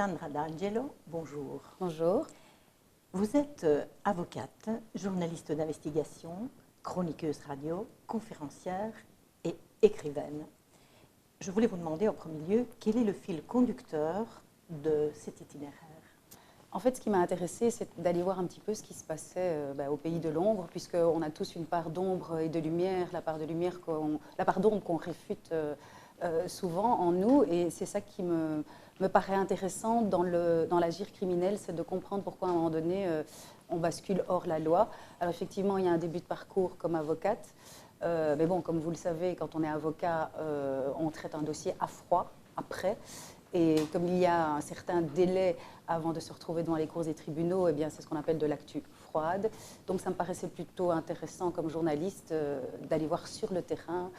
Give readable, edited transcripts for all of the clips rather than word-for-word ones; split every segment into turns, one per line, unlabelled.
Alessandra D'Angelo, bonjour.
Bonjour.
Vous êtes avocate, journaliste d'investigation, chroniqueuse radio, conférencière et écrivaine. Je voulais vous demander en premier lieu, quel est le fil conducteur de cet itinéraire?
En fait, ce qui m'a intéressée, c'est d'aller voir un petit peu ce qui se passait au pays de l'ombre, puisqu'on a tous une part d'ombre et de lumière, la part d'ombre qu'on réfute souvent en nous, et c'est ça qui me paraît intéressant dans l'agir criminel, c'est de comprendre pourquoi à un moment donné on bascule hors la loi. Alors effectivement, il y a un début de parcours comme avocate, mais bon, comme vous le savez, quand on est avocat, on traite un dossier à froid, après. Et comme il y a un certain délai avant de se retrouver devant les cours des tribunaux, eh bien, c'est ce qu'on appelle de l'actu froide. Donc ça me paraissait plutôt intéressant comme journaliste d'aller voir sur le terrain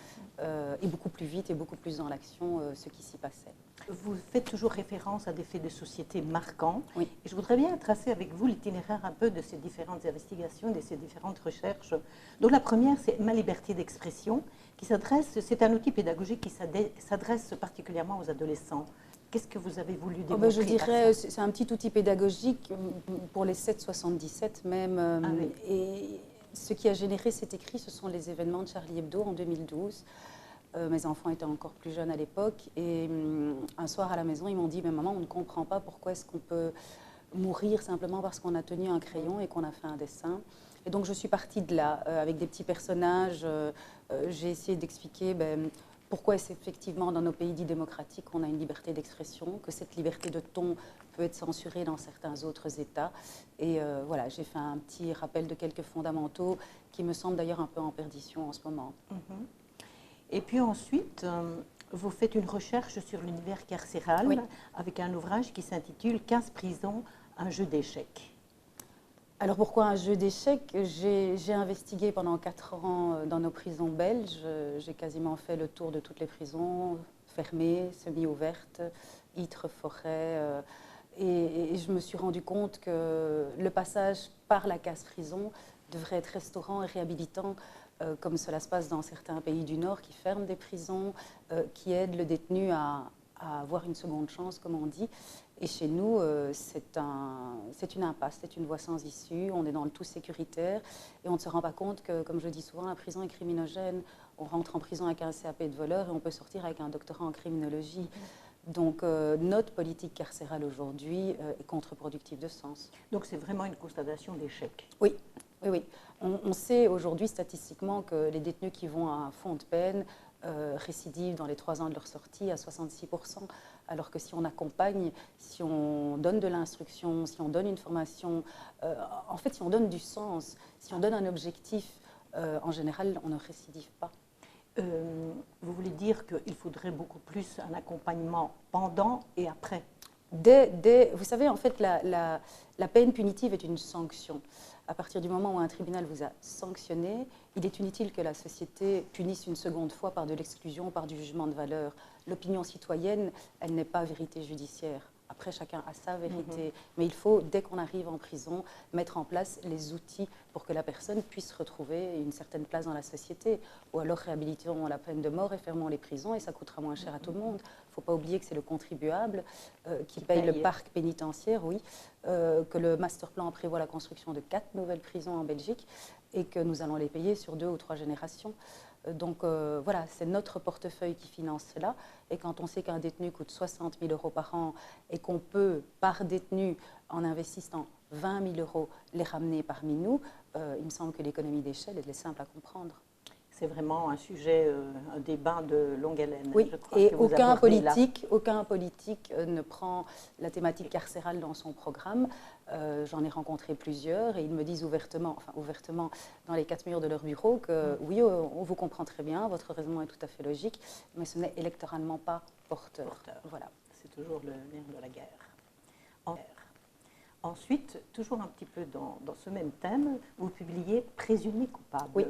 et beaucoup plus vite et beaucoup plus dans l'action ce qui s'y passait.
Vous faites toujours référence à des faits de société marquants.
Oui.
Et je voudrais bien tracer avec vous l'itinéraire un peu de ces différentes investigations, de ces différentes recherches. Donc la première, c'est Ma liberté d'expression, c'est un outil pédagogique qui s'adresse particulièrement aux adolescents. Qu'est-ce que vous avez voulu démontrer?
Je dirais, c'est un petit outil pédagogique pour les 7-77 même.
Oui.
Et ce qui a généré cet écrit, ce sont les événements de Charlie Hebdo en 2012. Mes enfants étaient encore plus jeunes à l'époque. Et un soir à la maison, ils m'ont dit « Mais maman, on ne comprend pas pourquoi est-ce qu'on peut mourir simplement parce qu'on a tenu un crayon et qu'on a fait un dessin. » Et donc je suis partie de là, avec des petits personnages. J'ai essayé d'expliquer pourquoi est-ce effectivement dans nos pays dits démocratiques on a une liberté d'expression, que cette liberté de ton peut être censurée dans certains autres États. Et voilà, j'ai fait un petit rappel de quelques fondamentaux qui me semblent d'ailleurs un peu en perdition en ce moment.
Et puis ensuite, vous faites une recherche sur l'univers carcéral,
Oui.
avec un ouvrage qui s'intitule « 15 prisons, un jeu d'échecs ».
Alors pourquoi un jeu d'échecs? J'ai investigué pendant 4 ans dans nos prisons belges. J'ai quasiment fait le tour de toutes les prisons, fermées, semi-ouvertes, Ytre, Forêt. Et je me suis rendu compte que le passage par la case-prison devrait être restaurant et réhabilitant, comme cela se passe dans certains pays du Nord qui ferment des prisons, qui aident le détenu à avoir une seconde chance, comme on dit. Et chez nous, c'est une impasse, c'est une voie sans issue. On est dans le tout sécuritaire et on ne se rend pas compte que, comme je dis souvent, la prison est criminogène. On rentre en prison avec un CAP de voleur et on peut sortir avec un doctorat en criminologie. Donc notre politique carcérale aujourd'hui est contre-productive de sens.
Donc c'est vraiment une constatation d'échec.
Oui, oui, oui. On sait aujourd'hui statistiquement que les détenus qui vont à un fond de peine récidivent dans les 3 ans de leur sortie à 66%, alors que si on accompagne, si on donne de l'instruction, si on donne une formation, en fait si on donne du sens, si on donne un objectif, en général on ne récidive pas.
Vous voulez dire qu'il faudrait beaucoup plus un accompagnement pendant et après?
Vous savez, en fait, la peine punitive est une sanction. À partir du moment où un tribunal vous a sanctionné, il est inutile que la société punisse une seconde fois par de l'exclusion, par du jugement de valeur. L'opinion citoyenne, elle n'est pas vérité judiciaire. Après, chacun a sa vérité. Mais il faut, dès qu'on arrive en prison, mettre en place les outils pour que la personne puisse retrouver une certaine place dans la société. Ou alors réhabilitons la peine de mort et fermons les prisons et ça coûtera moins cher à tout le monde. Il ne faut pas oublier que c'est le contribuable qui paye le parc pénitentiaire, oui, que le master plan prévoit la construction de 4 nouvelles prisons en Belgique et que nous allons les payer sur 2 ou 3 générations. Donc voilà, c'est notre portefeuille qui finance cela. Et quand on sait qu'un détenu coûte 60 000 € par an et qu'on peut, par détenu, en investissant 20 000 €, les ramener parmi nous, il me semble que l'économie d'échelle est simple à comprendre.
C'est vraiment un sujet, un débat de longue haleine.
Oui,
je crois,
et
que vous
aucun
abordez
politique ne prend la thématique carcérale dans son programme. J'en ai rencontré plusieurs et ils me disent ouvertement dans les 4 murs de leur bureau que oui, on vous comprend très bien, votre raisonnement est tout à fait logique, mais ce n'est électoralement pas porteur. Voilà.
C'est toujours le nerf de la guerre. Ensuite, toujours un petit peu dans ce même thème, vous publiez Présumé coupable.
Oui.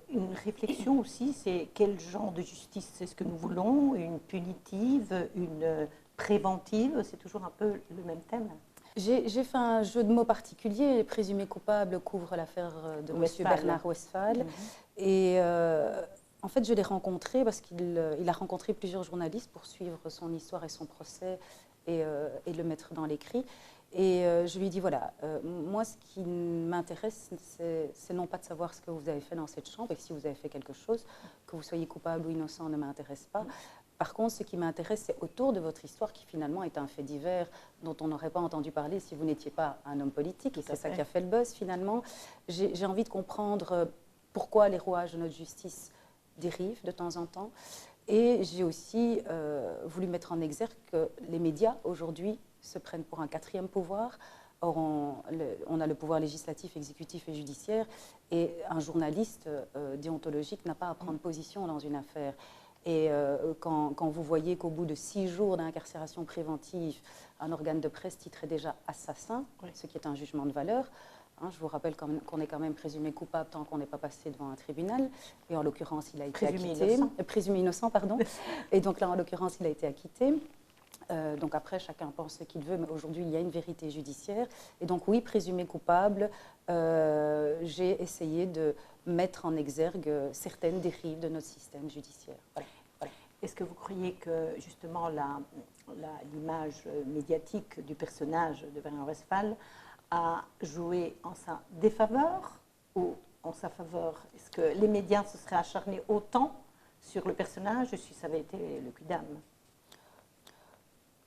Une réflexion aussi, c'est quel genre de justice c'est ce que nous voulons? Une punitive, une préventive? C'est toujours un peu le même thème.
J'ai fait un jeu de mots particulier. Présumé coupable couvre l'affaire de M. Bernard Westphal. Et en fait, je l'ai rencontré parce qu'il a rencontré plusieurs journalistes pour suivre son histoire et son procès. et le mettre dans l'écrit. Et je lui ai dit, voilà, moi, ce qui m'intéresse, c'est non pas de savoir ce que vous avez fait dans cette chambre, et si vous avez fait quelque chose, que vous soyez coupable ou innocent ne m'intéresse pas. Par contre, ce qui m'intéresse, c'est autour de votre histoire, qui finalement est un fait divers dont on n'aurait pas entendu parler si vous n'étiez pas un homme politique, et c'est ça qui a fait le buzz finalement. J'ai envie de comprendre pourquoi les rouages de notre justice dérivent de temps en temps. Et j'ai aussi voulu mettre en exergue que les médias, aujourd'hui, se prennent pour un quatrième pouvoir. Or, on a le pouvoir législatif, exécutif et judiciaire, et un journaliste déontologique n'a pas à prendre position dans une affaire. Et quand vous voyez qu'au bout de 6 jours d'incarcération préventive, un organe de presse titrait déjà assassin, ce qui est un jugement de valeur, hein, je vous rappelle qu'on est quand même présumé coupable tant qu'on n'est pas passé devant un tribunal, et en l'occurrence il a été acquitté. Présumé innocent, pardon. Et donc là en l'occurrence il a été acquitté. Donc après, chacun pense ce qu'il veut, mais aujourd'hui, il y a une vérité judiciaire. Et donc oui, présumé coupable, j'ai essayé de mettre en exergue certaines dérives de notre système judiciaire. Voilà.
Est-ce que vous croyez que justement l'image médiatique du personnage de Werner Westphal a joué en sa défaveur ou en sa faveur? Est-ce que les médias se seraient acharnés autant sur le personnage si ça avait été le Quidam?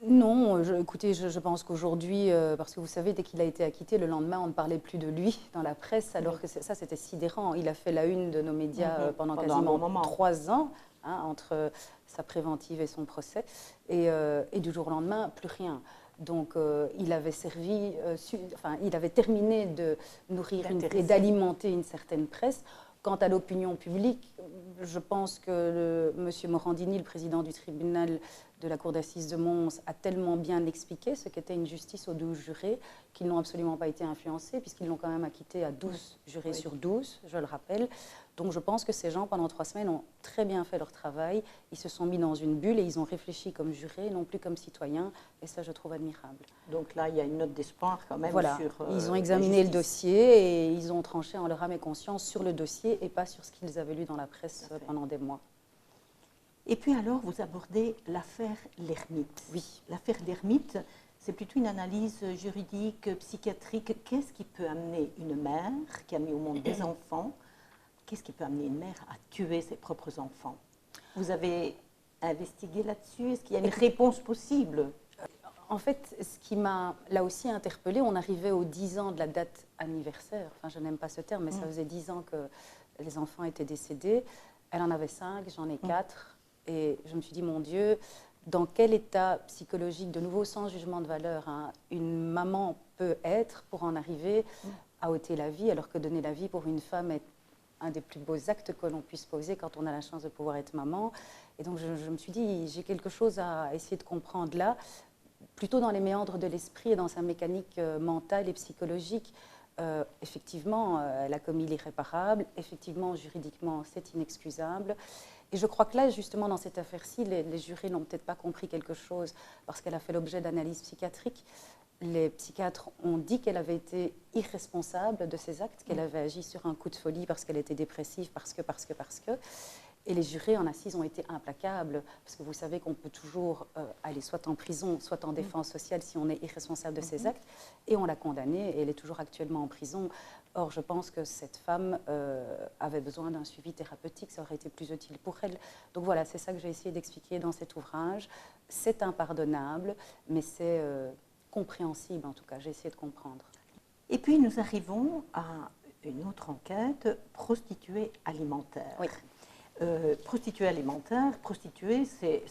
Non, écoutez, je pense qu'aujourd'hui, parce que vous savez, dès qu'il a été acquitté, le lendemain, on ne parlait plus de lui dans la presse, alors que ça, c'était sidérant. Il a fait la une de nos médias pendant quasiment 3 ans, hein, entre sa préventive et son procès, et du jour au lendemain, plus rien. Donc, il avait servi, il avait terminé de nourrir et d'alimenter une certaine presse. Quant à l'opinion publique, je pense que M. Morandini, le président du tribunal de la Cour d'assises de Mons, a tellement bien expliqué ce qu'était une justice aux 12 jurés qu'ils n'ont absolument pas été influencés, puisqu'ils l'ont quand même acquitté à 12 jurés sur 12, je le rappelle. Donc je pense que ces gens, pendant 3 semaines, ont très bien fait leur travail. Ils se sont mis dans une bulle et ils ont réfléchi comme jurés, non plus comme citoyens. Et ça, je trouve admirable.
Donc là, il y a une note d'espoir quand même sur
ils ont examiné le dossier et ils ont tranché en leur âme et conscience sur le dossier et pas sur ce qu'ils avaient lu dans la presse pendant des mois.
Et puis alors, vous abordez l'affaire Lermite.
Oui.
L'affaire Lermite, c'est plutôt une analyse juridique, psychiatrique. Qu'est-ce qui peut amener une mère qui a mis au monde des enfants, qu'est-ce qui peut amener une mère à tuer ses propres enfants? Vous avez investigué là-dessus? Est-ce qu'il y a une réponse possible?
En fait, ce qui m'a là aussi interpellée, on arrivait aux 10 ans de la date anniversaire. Enfin, je n'aime pas ce terme, mais ça faisait 10 ans que les enfants étaient décédés. Elle en avait 5, j'en ai 4. Et je me suis dit, mon Dieu, dans quel état psychologique, de nouveau sans jugement de valeur, hein, une maman peut être pour en arriver à ôter la vie, alors que donner la vie pour une femme est un des plus beaux actes que l'on puisse poser quand on a la chance de pouvoir être maman. Et donc je me suis dit, j'ai quelque chose à essayer de comprendre là, plutôt dans les méandres de l'esprit et dans sa mécanique mentale et psychologique. Effectivement, elle a commis l'irréparable, effectivement, juridiquement, c'est inexcusable. Et je crois que là, justement, dans cette affaire-ci, les jurés n'ont peut-être pas compris quelque chose parce qu'elle a fait l'objet d'analyses psychiatriques. Les psychiatres ont dit qu'elle avait été irresponsable de ses actes, qu'elle avait agi sur un coup de folie parce qu'elle était dépressive, parce que. Et les jurés en assises ont été implacables, parce que vous savez qu'on peut toujours aller soit en prison, soit en défense sociale si on est irresponsable de ses actes. Et on l'a condamnée, et elle est toujours actuellement en prison. Or, je pense que cette femme avait besoin d'un suivi thérapeutique, ça aurait été plus utile pour elle. Donc voilà, c'est ça que j'ai essayé d'expliquer dans cet ouvrage. C'est impardonnable, mais c'est compréhensible en tout cas, j'ai essayé de comprendre.
Et puis nous arrivons à une autre enquête, prostituée alimentaire.
Oui.
Prostituée alimentaire, prostituée, c'est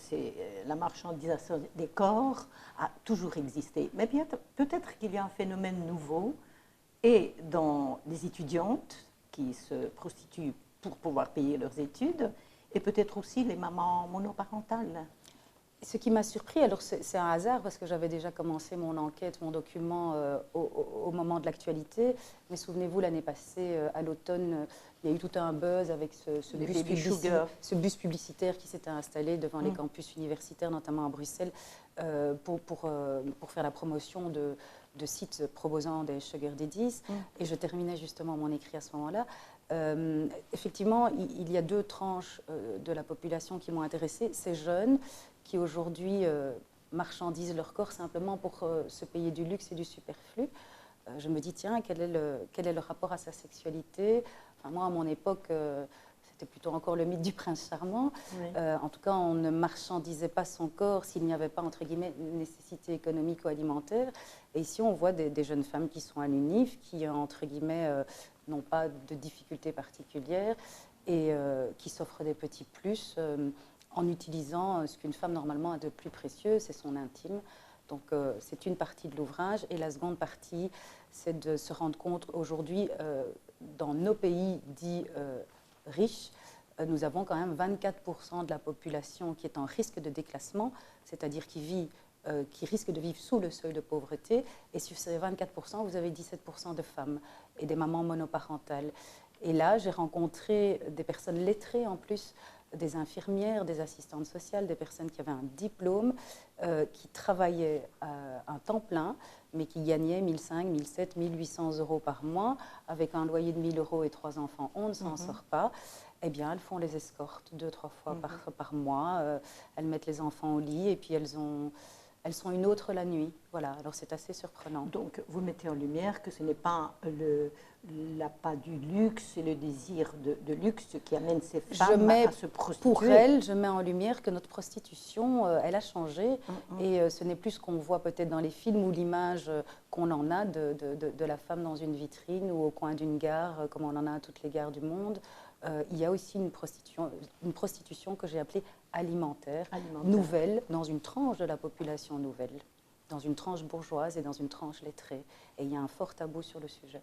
la marchandisation des corps a toujours existé. Mais bien peut-être qu'il y a un phénomène nouveau, et dans les étudiantes qui se prostituent pour pouvoir payer leurs études, et peut-être aussi les mamans monoparentales.
Ce qui m'a surpris, alors c'est un hasard parce que j'avais déjà commencé mon enquête, mon document au moment de l'actualité, mais souvenez-vous, l'année passée, à l'automne, il y a eu tout un buzz avec ce bus publicitaire qui s'était installé devant les campus universitaires, notamment à Bruxelles, pour faire la promotion de sites proposant des sugar daddies. Et je terminais justement mon écrit à ce moment-là. Effectivement, il y a 2 tranches de la population qui m'ont intéressée. Ces jeunes qui aujourd'hui marchandisent leur corps simplement pour se payer du luxe et du superflu. Je me dis, tiens, quel est le rapport à sa sexualité? Enfin, moi, à mon époque, c'était plutôt encore le mythe du prince charmant.
Oui.
En tout cas, on ne marchandisait pas son corps s'il n'y avait pas, entre guillemets, une nécessité économique ou alimentaire. Et ici, on voit des jeunes femmes qui sont à l'UNIF, qui, entre guillemets, n'ont pas de difficultés particulières et qui s'offrent des petits plus en utilisant ce qu'une femme, normalement, a de plus précieux, c'est son intime. Donc, c'est une partie de l'ouvrage. Et la seconde partie, c'est de se rendre compte aujourd'hui, dans nos pays dits riches, nous avons quand même 24% de la population qui est en risque de déclassement, c'est-à-dire qui risque de vivre sous le seuil de pauvreté. Et sur ces 24%, vous avez 17% de femmes et des mamans monoparentales. Et là, j'ai rencontré des personnes lettrées en plus, des infirmières, des assistantes sociales, des personnes qui avaient un diplôme, qui travaillaient un temps plein, mais qui gagnaient 1 500, 1 700, 1 800 euros par mois, avec un loyer de 1 000 euros et 3 enfants, on ne s'en sort pas. Eh bien, elles font les escortes 2-3 fois par mois. Elles mettent les enfants au lit et puis elles sont une autre la nuit. Voilà, alors c'est assez surprenant.
Donc, vous mettez en lumière que ce n'est pas l'appât du luxe et le désir de luxe qui amène ces femmes à se prostituer.
Pour elles, je mets en lumière que notre prostitution, elle a changé. Et ce n'est plus ce qu'on voit peut-être dans les films ou l'image qu'on en a de la femme dans une vitrine ou au coin d'une gare, comme on en a à toutes les gares du monde. Il y a aussi une prostitution que j'ai appelée alimentaire, nouvelle, dans une tranche de la population nouvelle, dans une tranche bourgeoise et dans une tranche lettrée. Et il y a un fort tabou sur le sujet.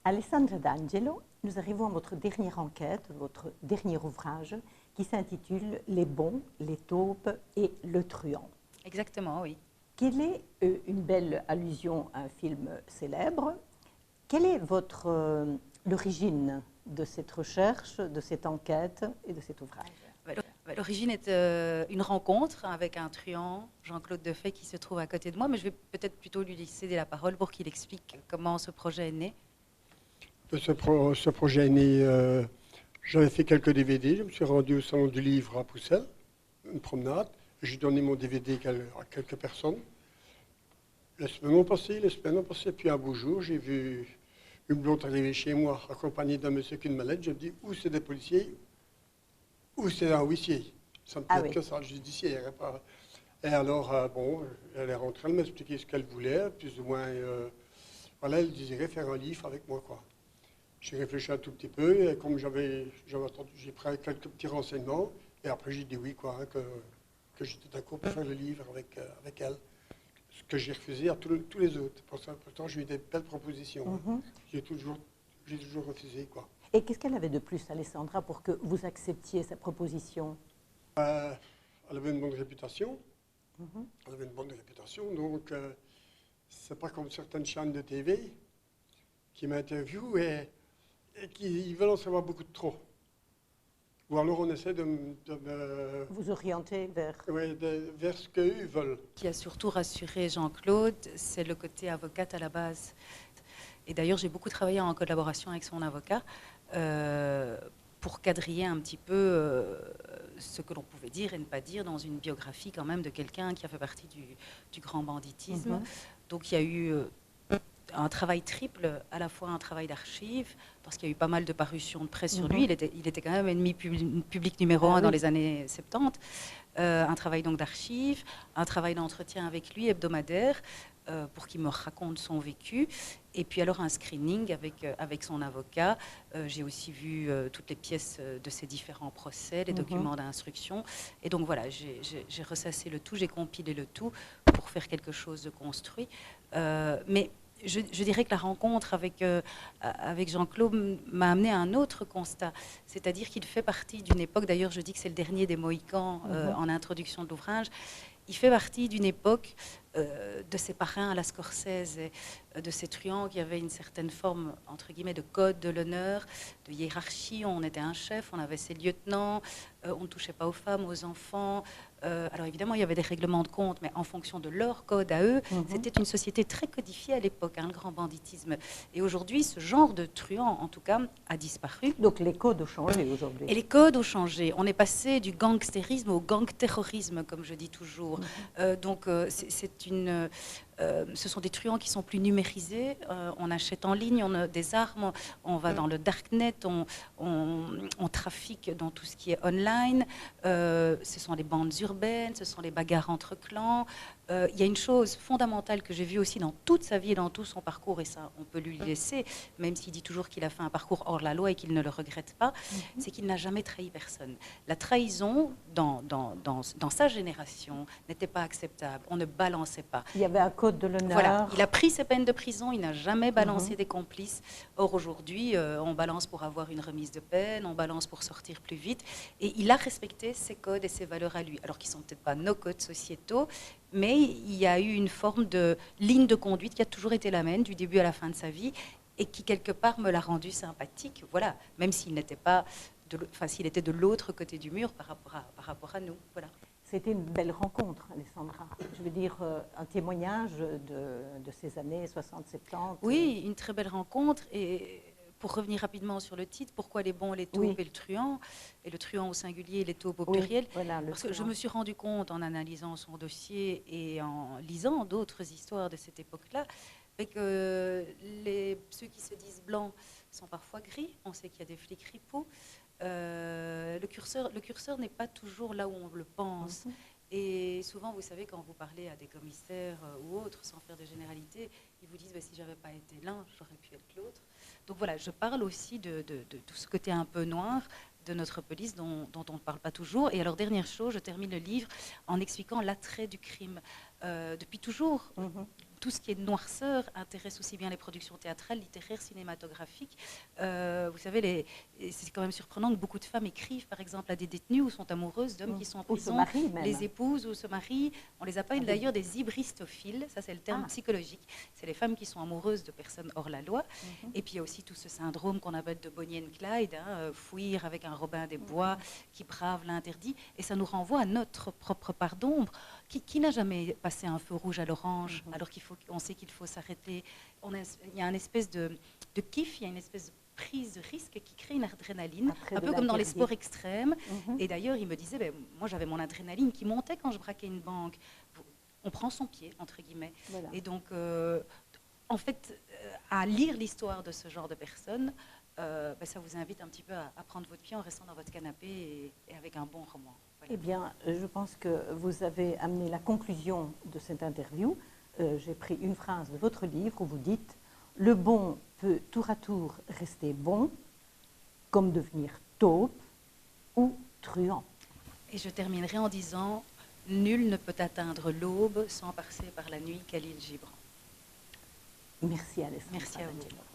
Alessandra D'Angelo, nous arrivons à votre dernière enquête, votre dernier ouvrage, qui s'intitule « Les bons, les taupes et le truand ».
Exactement, oui.
Quelle est une belle allusion à un film célèbre? Quelle est l'origine de cette recherche, de cette enquête et de cet ouvrage?
L'origine est une rencontre avec un truand, Jean-Claude Defay, qui se trouve à côté de moi, mais je vais peut-être plutôt lui céder la parole pour qu'il explique comment ce projet est né.
Ce projet est né, j'avais fait quelques DVD, je me suis rendu au Salon du Livre à Poussel, une promenade, j'ai donné mon DVD à quelques personnes. Les semaines ont passé, puis un beau jour, j'ai vu une blonde arriver chez moi, accompagnée d'un monsieur qui a une mallette. Je me dis, ou c'est des policiers, ou c'est un huissier. Ça me plaît que ça, judiciaire. Et alors, bon, elle est rentrée, elle m'a expliqué ce qu'elle voulait, plus ou moins, voilà, elle désirait faire un livre avec moi, quoi. J'ai réfléchi un tout petit peu, et comme j'ai pris quelques petits renseignements, et après j'ai dit oui, quoi, hein, que j'étais d'accord pour faire le livre avec elle. Ce que j'ai refusé à tous les autres. Pourtant, j'ai eu des belles propositions. J'ai toujours refusé, quoi.
Et qu'est-ce qu'elle avait de plus, Alessandra, pour que vous acceptiez sa proposition?
Elle avait une bonne réputation. Elle avait une bonne réputation, donc c'est pas comme certaines chaînes de TV qui m'interviewent et qui veulent en savoir beaucoup de trop. Ou alors on essaie de
vous orienter vers
ce qu'eux veulent.
Ce qui a surtout rassuré Jean-Claude, c'est le côté avocate à la base. Et d'ailleurs, j'ai beaucoup travaillé en collaboration avec son avocat pour quadriller un petit peu ce que l'on pouvait dire et ne pas dire dans une biographie quand même de quelqu'un qui a fait partie du grand banditisme. Donc il y a eu un travail triple, à la fois un travail d'archives, parce qu'il y a eu pas mal de parutions de presse sur lui, il était quand même ennemi public numéro 1 dans les années 70, un travail donc d'archives, un travail d'entretien avec lui hebdomadaire, pour qu'il me raconte son vécu, et puis alors un screening avec son avocat. J'ai aussi vu toutes les pièces de ses différents procès, les documents d'instruction, et donc voilà, j'ai ressassé le tout, j'ai compilé le tout pour faire quelque chose de construit, mais je dirais que la rencontre avec Jean-Claude m'a amené à un autre constat, c'est-à-dire qu'il fait partie d'une époque, d'ailleurs je dis que c'est le dernier des Mohicans en introduction de l'ouvrage, il fait partie d'une époque de ces parrains à la Scorsese, de ces truands qui avaient une certaine forme, entre guillemets, de code de l'honneur, de hiérarchie. On était un chef, on avait ses lieutenants, on ne touchait pas aux femmes, aux enfants. Alors évidemment, il y avait des règlements de compte, mais en fonction de leur code à eux, c'était une société très codifiée à l'époque, hein, le grand banditisme. Et aujourd'hui, ce genre de truand, en tout cas, a disparu.
Donc les codes ont changé aujourd'hui.
Et les codes ont changé. On est passé du gangstérisme au gang-terrorisme, comme je dis toujours. Ce sont des truands qui sont plus numérisés. On achète en ligne, on a des armes, on va dans le darknet, on trafique dans tout ce qui est online. Ce sont les bandes urbaines, ce sont les bagarres entre clans. Il y a une chose fondamentale que j'ai vue aussi dans toute sa vie et dans tout son parcours, et ça, on peut lui laisser, même s'il dit toujours qu'il a fait un parcours hors la loi et qu'il ne le regrette pas, c'est qu'il n'a jamais trahi personne. La trahison, dans sa génération, n'était pas acceptable. On ne balançait pas.
Il y avait un code de l'honneur.
Voilà, il a pris ses peines de prison, il n'a jamais balancé des complices. Or, aujourd'hui, on balance pour avoir une remise de peine, on balance pour sortir plus vite. Et il a respecté ses codes et ses valeurs à lui, alors qu'ils ne sont peut-être pas nos codes sociétaux, mais il y a eu une forme de ligne de conduite qui a toujours été la même, du début à la fin de sa vie, et qui, quelque part, me l'a rendu sympathique. Voilà, même s'il n'était pas... s'il était de l'autre côté du mur par rapport à nous. Voilà.
C'était une belle rencontre, Alessandra. Je veux dire, un témoignage de ces années 60-70.
Oui, une très belle rencontre. Et pour revenir rapidement sur le titre, pourquoi les bons, les taupes et le truand, et le truand au singulier et les taupes au pluriel,
voilà,
parce que je me suis rendu compte en analysant son dossier et en lisant d'autres histoires de cette époque-là, que ceux qui se disent blancs sont parfois gris. On sait qu'il y a des flics ripoux. Le curseur n'est pas toujours là où on le pense. Et souvent, vous savez, quand vous parlez à des commissaires ou autres, sans faire de généralité, ils vous disent si j'avais pas été l'un, j'aurais pu être l'autre. Donc voilà, je parle aussi de tout ce côté un peu noir de notre police dont on ne parle pas toujours. Et alors, dernière chose, je termine le livre en expliquant l'attrait du crime. Depuis toujours, tout ce qui est noirceur intéresse aussi bien les productions théâtrales, littéraires, cinématographiques. Vous savez, c'est quand même surprenant que beaucoup de femmes écrivent, par exemple, à des détenues ou sont amoureuses d'hommes qui sont en prison, les épousent ou se marient. On les appelle d'ailleurs des hybristophiles, ça c'est le terme psychologique. C'est les femmes qui sont amoureuses de personnes hors la loi. Et puis il y a aussi tout ce syndrome qu'on appelle de Bonnie and Clyde, fuir avec un Robin des Bois qui brave l'interdit. Et ça nous renvoie à notre propre part d'ombre. Qui n'a jamais passé un feu rouge à l'orange alors qu'on sait qu'il faut s'arrêter? Il y a une espèce de kiff, il y a une espèce de prise de risque qui crée une adrénaline, un peu comme dans les sports extrêmes. Et d'ailleurs, il me disait, moi j'avais mon adrénaline qui montait quand je braquais une banque. On prend son pied, entre guillemets. Voilà. Et donc, en fait, à lire l'histoire de ce genre de personnes, ça vous invite un petit peu à prendre votre pied en restant dans votre canapé et avec un bon roman. Voilà.
Eh bien, je pense que vous avez amené la conclusion de cette interview. J'ai pris une phrase de votre livre où vous dites « Le bon peut tour à tour rester bon, comme devenir taupe ou truand ».
Et je terminerai en disant « Nul ne peut atteindre l'aube sans passer par la nuit Khalil Gibran ».
Merci Alessandra.
Merci à vous.